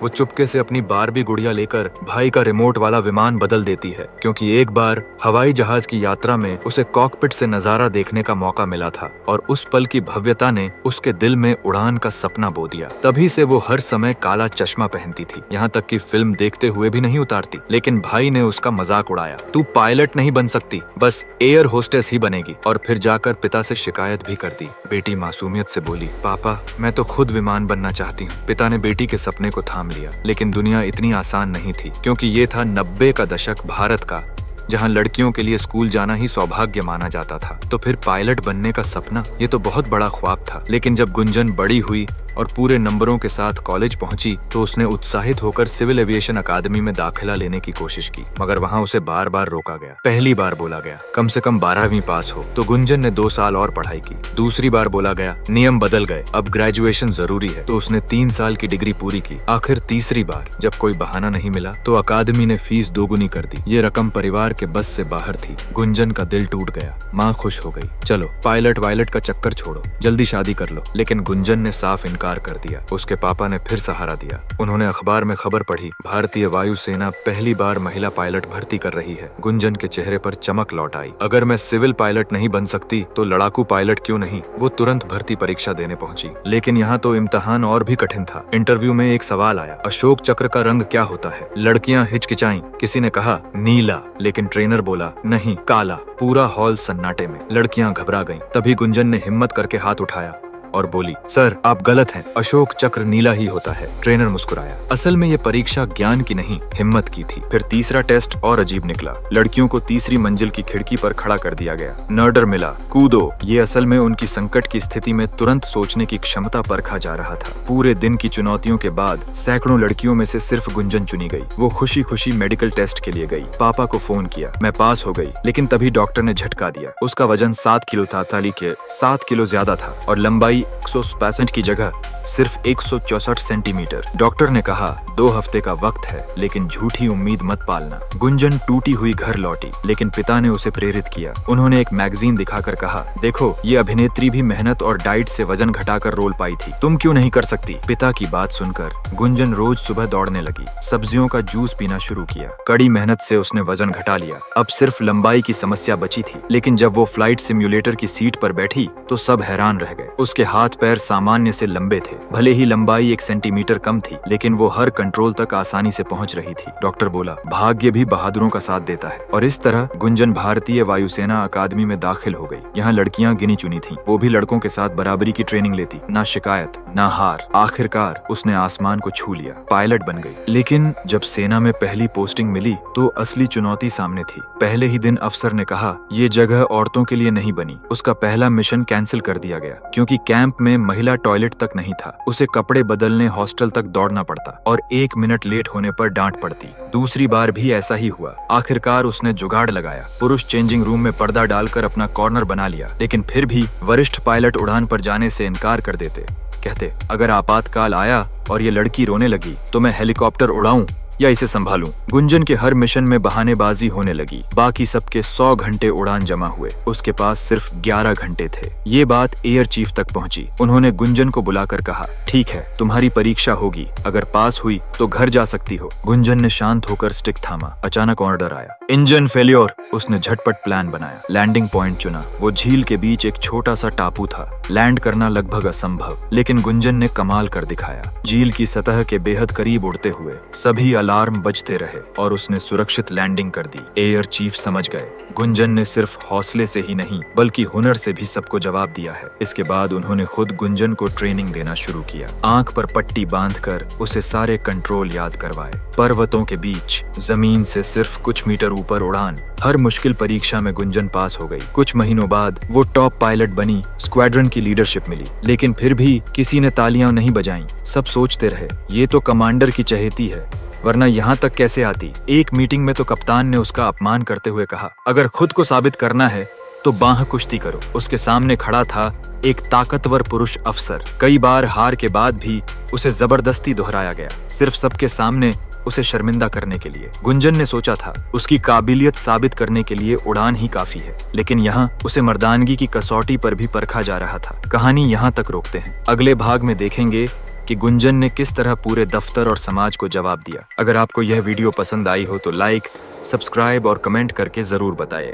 वो चुपके से अपनी बारबी गुड़िया लेकर भाई का रिमोट वाला विमान बदल देती है, क्योंकि एक बार हवाई जहाज की यात्रा में उसे कॉकपिट से नजारा देखने का मौका मिला था और उस पल की भव्यता ने उसके दिल में उड़ान का सपना बो दिया। तभी से वो हर समय काला चश्मा पहनती थी, यहाँ तक कि फिल्म देखते हुए भी नहीं उतारती। लेकिन भाई ने उसका मजाक उड़ाया, तू पायलट नहीं बन सकती, बस एयर होस्टेस ही बनेगी। और फिर जाकर पिता से शिकायत भी कर दी। बेटी मासूमियत से बोली, पापा मैं तो खुद विमान बनना चाहती हूँ। पिता ने बेटी के सपने को थाम लिया, लेकिन दुनिया इतनी आसान नहीं थी, क्योंकि ये था 90 का दशक भारत का, जहां लड़कियों के लिए स्कूल जाना ही सौभाग्य माना जाता था। तो फिर पायलट बनने का सपना, ये तो बहुत बड़ा ख्वाब था। लेकिन जब गुंजन बड़ी हुई और पूरे नंबरों के साथ कॉलेज पहुंची तो उसने उत्साहित होकर सिविल एविएशन अकादमी में दाखिला लेने की कोशिश की, मगर वहां उसे बार बार रोका गया। पहली बार बोला गया कम से कम 12वीं पास हो, तो गुंजन ने 2 साल और पढ़ाई की। दूसरी बार बोला गया नियम बदल गए, अब ग्रेजुएशन जरूरी है, तो उसने 3 साल की डिग्री पूरी की। आखिर तीसरी बार जब कोई बहाना नहीं मिला तो अकादमी ने फीस दोगुनी कर दी। ये रकम परिवार के बस से बाहर थी। गुंजन का दिल टूट गया। माँ खुश हो गई, चलो पायलट वायलट का चक्कर छोड़ो, जल्दी शादी कर लो। लेकिन गुंजन ने साफ इनकार कर दिया। उसके पापा ने फिर सहारा दिया। उन्होंने अखबार में खबर पढ़ी, भारतीय वायुसेना पहली बार महिला पायलट भर्ती कर रही है। गुंजन के चेहरे पर चमक लौट आई। अगर मैं सिविल पायलट नहीं बन सकती तो लड़ाकू पायलट क्यों नहीं। वो तुरंत भर्ती परीक्षा देने पहुंची। लेकिन यहाँ तो इम्तिहान और भी कठिन था। इंटरव्यू में एक सवाल आया, अशोक चक्र का रंग क्या होता है। लड़कियां हिचकिचाईं, किसी ने कहा नीला, लेकिन ट्रेनर बोला नहीं काला। पूरा हॉल सन्नाटे में। लड़कियां घबरा गईं। तभी गुंजन ने हिम्मत करके हाथ उठाया और बोली, सर आप गलत हैं, अशोक चक्र नीला ही होता है। ट्रेनर मुस्कुराया। असल में ये परीक्षा ज्ञान की नहीं हिम्मत की थी। फिर तीसरा टेस्ट और अजीब निकला। लड़कियों को तीसरी मंजिल की खिड़की पर खड़ा कर दिया गया। नर्डर मिला, कूदो। ये असल में उनकी संकट की स्थिति में तुरंत सोचने की क्षमता परखा जा रहा था। पूरे दिन की चुनौतियों के बाद सैकड़ों लड़कियों में से सिर्फ गुंजन चुनी गई। वो खुशी खुशी मेडिकल टेस्ट के लिए गई। पापा को फोन किया, मैं पास हो गई। लेकिन तभी डॉक्टर ने झटका दिया। उसका वजन 7 किलो था, ताली के 7 किलो ज्यादा था और लंबाई 165 की जगह सिर्फ 164 सेंटीमीटर। डॉक्टर ने कहा 2 हफ्ते का वक्त है, लेकिन झूठी उम्मीद मत पालना। गुंजन टूटी हुई घर लौटी, लेकिन पिता ने उसे प्रेरित किया। उन्होंने एक मैगजीन दिखाकर कहा, देखो ये अभिनेत्री भी मेहनत और डाइट से वजन घटाकर रोल पाई थी, तुम क्यों नहीं कर सकती। पिता की बात सुनकर गुंजन रोज सुबह दौड़ने लगी। सब्जियों का जूस पीना शुरू किया। कड़ी मेहनत से उसने वजन घटा लिया। अब सिर्फ लंबाई की समस्या बची थी। लेकिन जब वो फ्लाइट सिम्युलेटर की सीट पर बैठी तो सब हैरान रह गए। उसके हाथ पैर सामान्य से लंबे थे। भले ही लंबाई 1 सेंटीमीटर कम थी, लेकिन वो हर कंट्रोल तक आसानी से पहुंच रही थी। डॉक्टर बोला, भाग्य भी बहादुरों का साथ देता है। और इस तरह गुंजन भारतीय वायुसेना अकादमी में दाखिल हो गई। यहाँ लड़कियां गिनी चुनी थीं। वो भी लड़कों के साथ बराबरी की ट्रेनिंग लेती। ना शिकायत ना हार। आखिरकार उसने आसमान को छू लिया, पायलट बन गई। लेकिन जब सेना में पहली पोस्टिंग मिली तो असली चुनौती सामने थी। पहले ही दिन अफसर ने कहा, ये जगह औरतों के लिए नहीं बनी। उसका पहला मिशन कैंसिल कर दिया गया, क्योंकि कैंप में महिला टॉयलेट तक नहीं था। उसे कपड़े बदलने हॉस्टल तक दौड़ना पड़ता और 1 मिनट लेट होने पर डांट पड़ती। दूसरी बार भी ऐसा ही हुआ। आखिरकार उसने जुगाड़ लगाया। पुरुष चेंजिंग रूम में पर्दा डालकर अपना कॉर्नर बना लिया। लेकिन फिर भी वरिष्ठ पायलट उड़ान पर जाने से इनकार कर देते। कहते, अगर आपातकाल आया और ये लड़की रोने लगी तो मैं हेलीकॉप्टर उड़ाऊं या इसे संभालूं। गुंजन के हर मिशन में बहानेबाजी होने लगी। बाकी सबके 100 घंटे उड़ान जमा हुए, उसके पास सिर्फ 11 घंटे थे। ये बात एयर चीफ तक पहुंची। उन्होंने गुंजन को बुलाकर कहा, ठीक है तुम्हारी परीक्षा होगी, अगर पास हुई तो घर जा सकती हो। गुंजन ने शांत होकर स्टिक थामा। अचानक ऑर्डर आया, इंजन फेल्योर। उसने झटपट प्लान बनाया। लैंडिंग पॉइंट चुना। वो झील के बीच एक छोटा सा टापू था। लैंड करना लगभग असंभव, लेकिन गुंजन ने कमाल कर दिखाया। झील की सतह के बेहद करीब उड़ते हुए सभी अलार्म बजते रहे और उसने सुरक्षित लैंडिंग कर दी। एयर चीफ समझ गए गुंजन ने सिर्फ हौसले से ही नहीं बल्कि हुनर से भी सबको जवाब दिया है। इसके बाद उन्होंने खुद गुंजन को ट्रेनिंग देना शुरू किया। आंख पर पट्टी बांधकर उसे सारे कंट्रोल याद करवाए। पर्वतों के बीच जमीन से सिर्फ कुछ मीटर ऊपर उड़ान। हर मुश्किल परीक्षा में गुंजन पास हो गई। कुछ महीनों बाद वो टॉप पायलट बनी। स्क्वाड्रन की लीडरशिप मिली। लेकिन फिर भी किसी ने तालियां नहीं बजाईं। सब सोचते रहे, ये तो कमांडर की चहेती है, वरना यहाँ तक कैसे आती। एक मीटिंग में तो कप्तान ने उसका अपमान करते हुए कहा, अगर खुद को साबित करना है तो बाह कुश्ती करो। उसके सामने खड़ा था एक ताकतवर पुरुष अफसर। कई बार हार के बाद भी उसे जबरदस्ती दोहराया गया, सिर्फ सबके सामने उसे शर्मिंदा करने के लिए। गुंजन ने सोचा था उसकी काबिलियत साबित करने के लिए उड़ान ही काफी है, लेकिन यहाँ उसे मर्दानगी की कसौटी पर भी परखा जा रहा था। कहानी यहाँ तक रोकते हैं। अगले भाग में देखेंगे कि गुंजन ने किस तरह पूरे दफ्तर और समाज को जवाब दिया। अगर आपको यह वीडियो पसंद आई हो तो लाइक, सब्सक्राइब और कमेंट करके जरूर बताएं।